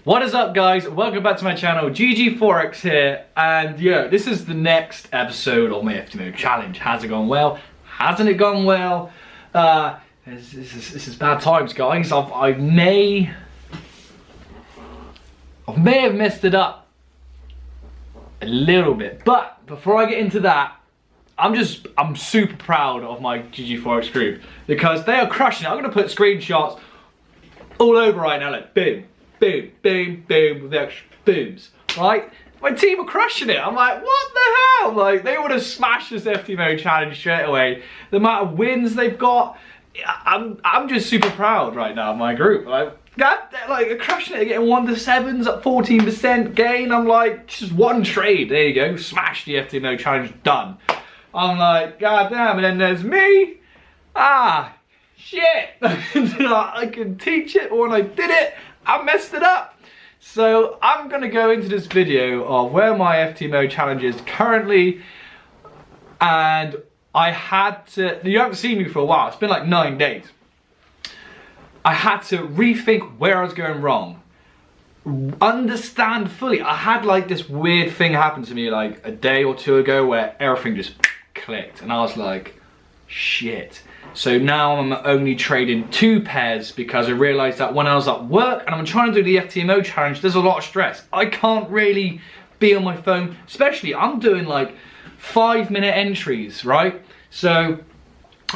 What is up, guys? Welcome back to my channel. GG Forex here, and yeah, this is the next episode of my Ftmo challenge. Has it gone well? Hasn't it gone well? This is bad times, guys. I may have messed it up a little bit, but before I get into that, I'm super proud of my GG Forex group because they are crushing it. I'm gonna put screenshots all over right now, like boom, boom, boom, boom, with the extra booms, right? My team are crushing it. I'm like, what the hell? Like, they would have smashed this Ftmo challenge straight away. The amount of wins they've got, I'm just super proud right now of my group. Like, they're crushing it. They're getting 1 to 7s at 14% gain. I'm like, just one trade. There you go. Smash the Ftmo challenge, done. I'm like, god damn. And then there's me. Shit. I can teach it, but when I did it, I messed it up. So I'm gonna go into this video of where my Ftmo challenge is currently, and I had to, you haven't seen me for a while, it's been like 9 days. I had to rethink where I was going wrong. Understand fully. I had like this weird thing happen to me like a day or two ago where everything just clicked and I was like, shit. So now I'm only trading 2 pairs because I realized that when I was at work and I'm trying to do the Ftmo challenge, there's a lot of stress. I can't really be on my phone, especially I'm doing like 5-minute entries, right? So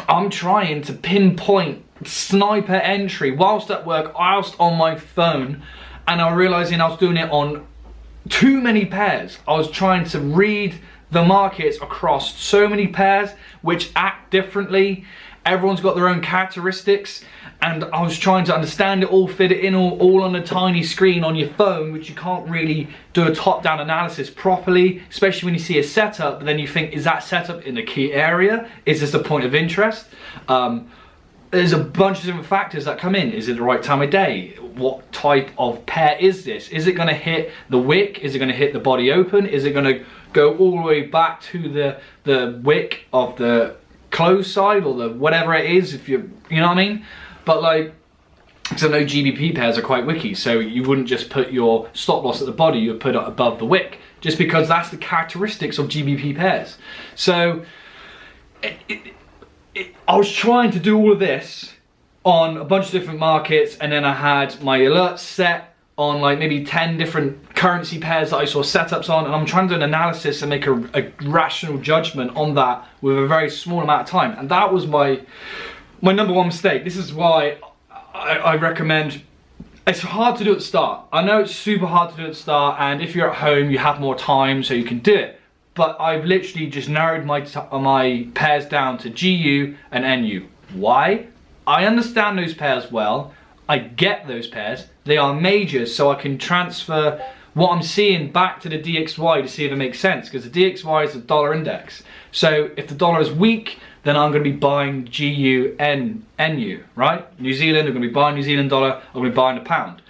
I'm trying to pinpoint sniper entry whilst at work, whilst on my phone, and I'm realizing I was doing it on too many pairs. I was trying to read the markets across so many pairs which act differently. Everyone's got their own characteristics, and I was trying to understand it all, fit it in all on a tiny screen on your phone, which you can't really do a top-down analysis properly, especially when you see a setup, but then you think, is that setup in a key area? Is this a point of interest? There's a bunch of different factors that come in. Is it the right time of day? What type of pair is this? Is it gonna hit the wick? Is it gonna hit the body open? Is it gonna go all the way back to the wick of the close side or the whatever it is, if you know what I mean? But like, because I know GBP pairs are quite wicky, so you wouldn't just put your stop loss at the body, you would put it above the wick, just because that's the characteristics of GBP pairs. So I was trying to do all of this on a bunch of different markets, and then I had my alerts set on like maybe 10 different currency pairs that I saw setups on, and I'm trying to do an analysis and make a rational judgment on that with a very small amount of time. And that was my number one mistake. This is why I recommend, it's hard to do at the start. I know it's super hard to do at the start, and if you're at home you have more time so you can do it. But I've literally just narrowed my pairs down to GU and NU. Why? I understand those pairs well. I get those pairs. They are majors, so I can transfer what I'm seeing back to the DXY to see if it makes sense, because the DXY is a dollar index. So if the dollar is weak, then I'm going to be buying GU and NU, right? New Zealand, I'm going to be buying New Zealand dollar, I'm going to be buying the pound.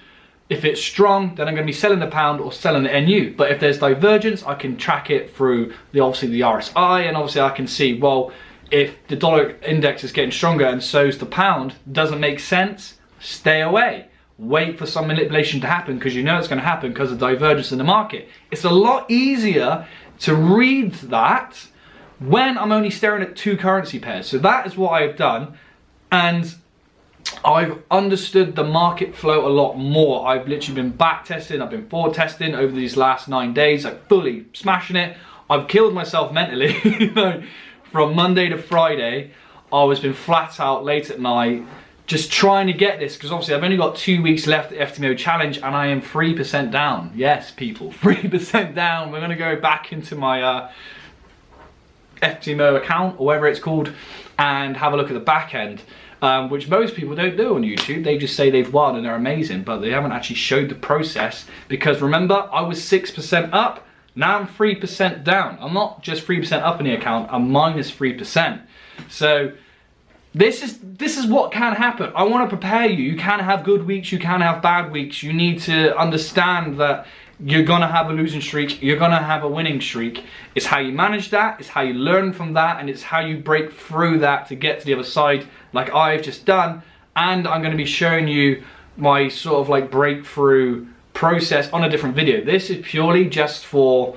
If it's strong, then I'm going to be selling the pound or selling the NU. But if there's divergence, I can track it through obviously the RSI, and obviously I can see, well, if the dollar index is getting stronger and so's the pound, doesn't make sense, stay away. Wait for some manipulation to happen, because you know it's going to happen because of divergence in the market. It's a lot easier to read that when I'm only staring at 2 currency pairs. So that is what I've done, and I've understood the market flow a lot more. I've literally been back testing, I've been forward testing over these last 9 days, like fully smashing it. I've killed myself mentally. You know, from Monday to Friday, I was been flat out late at night, just trying to get this, because obviously I've only got 2 weeks left at Ftmo challenge, and I am 3% down. Yes, people, 3% down. We're gonna go back into my Ftmo account, or whatever it's called, and have a look at the back end, which most people don't do on YouTube. They just say they've won and they're amazing, but they haven't actually showed the process, because remember, I was 6% up, now I'm 3% down. I'm not just 3% up in the account, I'm minus 3%. So this is what can happen. I want to prepare you. You can have good weeks, you can have bad weeks. You need to understand that you're gonna have a losing streak, you're gonna have a winning streak. It's how you manage that, it's how you learn from that, and it's how you break through that to get to the other side, like I've just done. And I'm gonna be showing you my sort of like breakthrough process on a different video. This is purely just for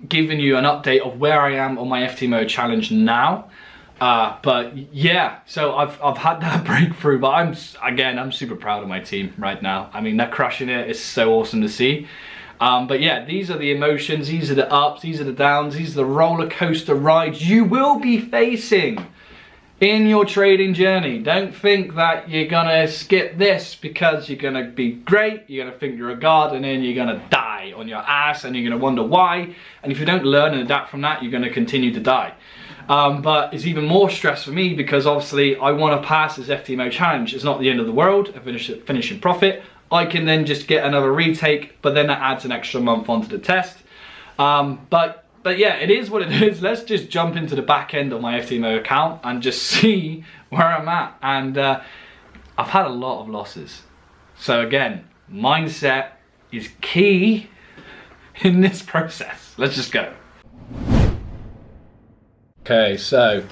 giving you an update of where I am on my Ftmo challenge now. But yeah, so I've had that breakthrough, but I'm super proud of my team right now. I mean, they're crushing it. It's so awesome to see. But yeah, these are the emotions, these are the ups, these are the downs, these are the roller coaster rides you will be facing in your trading journey. Don't think that you're gonna skip this because you're gonna be great, you're gonna think you're a god, and then you're gonna die on your ass and you're gonna wonder why. And if you don't learn and adapt from that, you're gonna continue to die. But it's even more stress for me because obviously I want to pass this Ftmo challenge. It's not the end of the world. I finish in profit. I can then just get another retake, but then that adds an extra month onto the test. But yeah, it is what it is. Let's just jump into the back end of my Ftmo account and just see where I'm at. And I've had a lot of losses. So again, mindset is key in this process. Let's just go. Okay, so,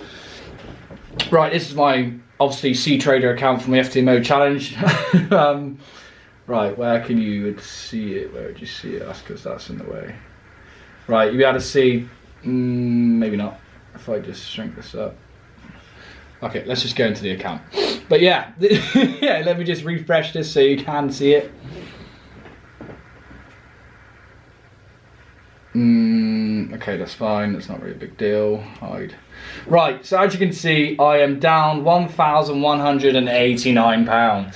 right, this is my, obviously, C-Trader account from the Ftmo challenge. Right, where can you see it? Where would you see it? That's because that's in the way. Right, you'll be able to see, maybe not, if I just shrink this up. Okay, let's just go into the account. But yeah, yeah, let me just refresh this so you can see it. Okay, that's fine, that's not really a big deal. Hide. Right, so as you can see, I am down £1,189.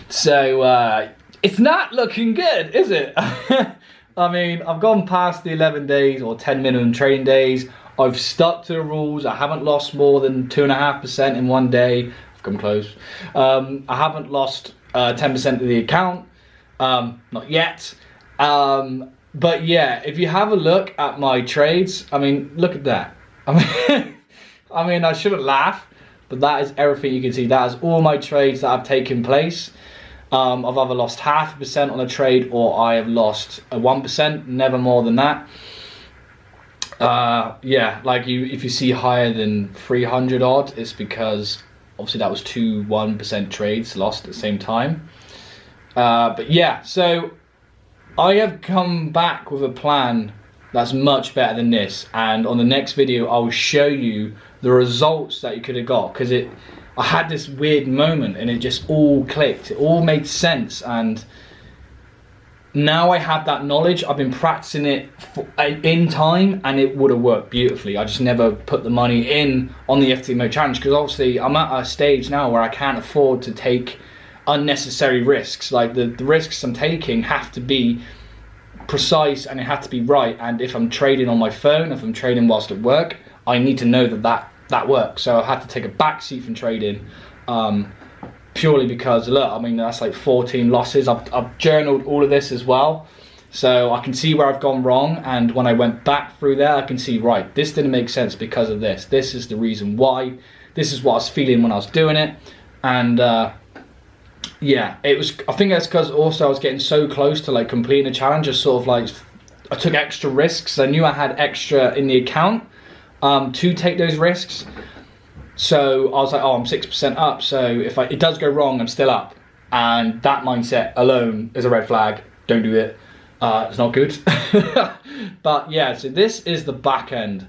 So, it's not looking good, is it? I mean, I've gone past the 11 days or 10 minimum trading days. I've stuck to the rules. I haven't lost more than 2.5% in one day. I've come close. I haven't lost 10% of the account. Not yet. But yeah, if you have a look at my trades, I mean, look at that. I mean, I shouldn't laugh, but that is everything you can see. That is all my trades that have taken place. I've either lost 0.5% on a trade or I have lost 1%, never more than that. Yeah, like if you see higher than 300 odd, it's because obviously that was 1% trades lost at the same time. But yeah, so I have come back with a plan that's much better than this, and on the next video I will show you the results that you could have got, because I had this weird moment and it just all clicked, it all made sense, and now I have that knowledge. I've been practicing it in time and it would have worked beautifully. I just never put the money in on the Ftmo challenge because obviously I'm at a stage now where I can't afford to take unnecessary risks. Like the risks I'm taking have to be precise and it has to be right, and if I'm trading on my phone, if I'm trading whilst at work, I need to know that works. So I've had to take a back seat from trading, purely because look, I mean, that's like 14 losses. I've journaled all of this as well, so I can see where I've gone wrong, and when I went back through there I can see, right, this didn't make sense because of this is the reason why, this is what I was feeling when I was doing it. And yeah, it was, I think that's because also I was getting so close to like completing a challenge. I sort of like, I took extra risks. I knew I had extra in the account to take those risks. So I was like, oh, I'm 6% up, so if it does go wrong, I'm still up. And that mindset alone is a red flag. Don't do it. It's not good. But yeah, so this is the back end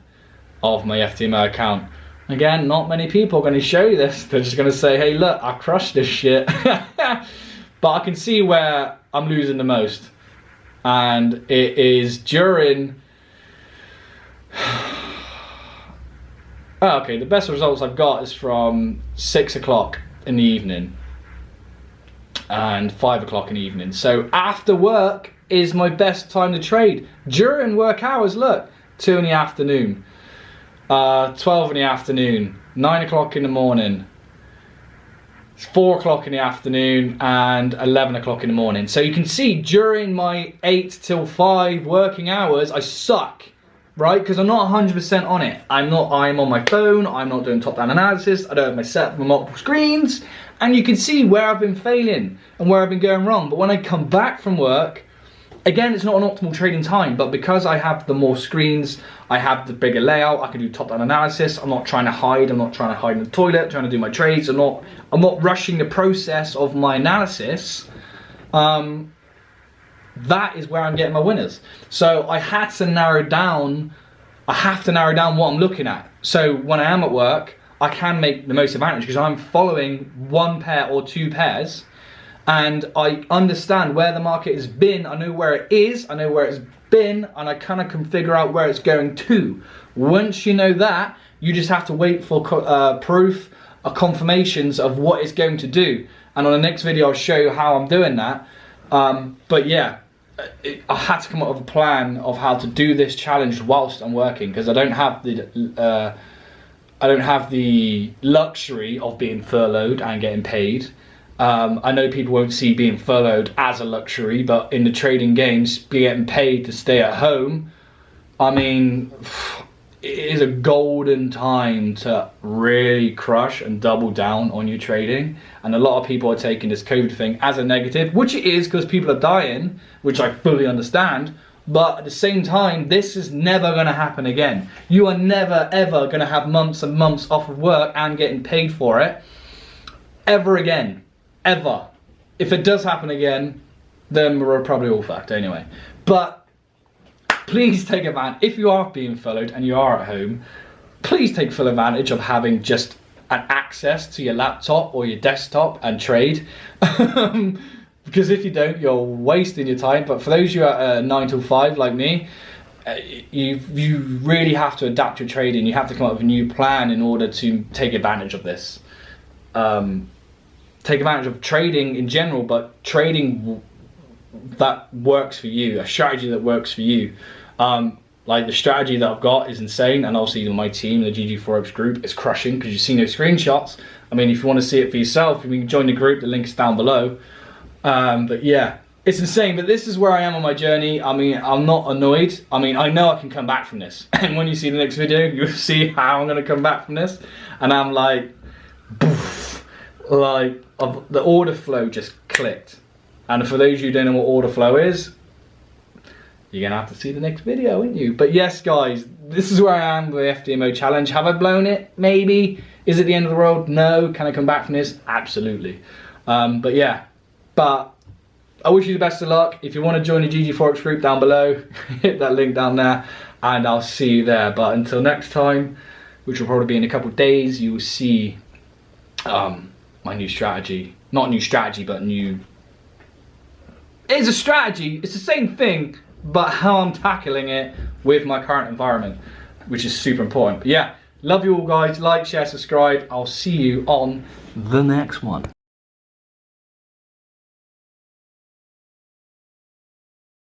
of my Ftmo account. Again, not many people are going to show you this. They're just going to say, hey, look, I crushed this shit. But I can see where I'm losing the most. And it is during... Oh, okay, the best results I've got is from 6 o'clock in the evening and 5 o'clock in the evening. So after work is my best time to trade. During work hours, look, 2 in the afternoon, 12 in the afternoon, 9 o'clock in the morning, 4 o'clock in the afternoon, and 11 o'clock in the morning. So you can see during my 8 till 5 working hours, I suck. Right, because I'm not 100% on it. I'm on my phone, I'm not doing top-down analysis, I don't have my setup for multiple screens, and you can see where I've been failing and where I've been going wrong. But when I come back from work, again, it's not an optimal trading time, but because I have the more screens, I have the bigger layout, I can do top-down analysis, I'm not trying to hide, I'm not trying to hide in the toilet, trying to do my trades, I'm not rushing the process of my analysis. that is where I'm getting my winners. So I have to narrow down what I'm looking at. So when I am at work, I can make the most advantage because I'm following one pair or two pairs, and I understand where the market has been. I know where it is, I know where it's been, and I kind of can figure out where it's going to. Once you know that, you just have to wait for proof or confirmations of what it's going to do. And on the next video, I'll show you how I'm doing that. But yeah, I had to come up with a plan of how to do this challenge whilst I'm working, because I don't have the luxury of being furloughed and getting paid. I know people won't see being furloughed as a luxury, but in the trading games, getting paid to stay at home, I mean, it is a golden time to really crush and double down on your trading. And a lot of people are taking this COVID thing as a negative, which it is because people are dying, which I fully understand. But at the same time, this is never going to happen again. You are never ever going to have months and months off of work and getting paid for it ever again. Ever. If it does happen again, then we're probably all fucked anyway. But please take advantage. If you are being furloughed and you are at home, please take full advantage of having just an access to your laptop or your desktop and trade. Because if you don't, you're wasting your time. But for those of you at 9 till 5 like me, you really have to adapt your trading. You have to come up with a new plan in order to take advantage of this. Take advantage of trading in general, but trading that works for you, a strategy that works for you. Like the strategy that I've got is insane, and obviously my team, the GG Forex group, is crushing because you've seen those screenshots. I mean, if you want to see it for yourself, you can join the group, the link's down below. But yeah, it's insane, but this is where I am on my journey. I mean, I'm not annoyed. I mean, I know I can come back from this. And when you see the next video, you'll see how I'm going to come back from this. And I'm like, poof, like the order flow just clicked. And for those of you who don't know what order flow is, you're going to have to see the next video, aren't you? But yes, guys, this is where I am with the Ftmo challenge. Have I blown it? Maybe. Is it the end of the world? No. Can I come back from this? Absolutely. But yeah. But I wish you the best of luck. If you want to join the GG Forex group down below, hit that link down there, and I'll see you there. But until next time, which will probably be in a couple of days, you will see my new strategy. Not new strategy, but new... It's a strategy. It's the same thing, but how I'm tackling it with my current environment, which is super important. But yeah, love you all, guys. Like, share, subscribe. I'll see you on the next one.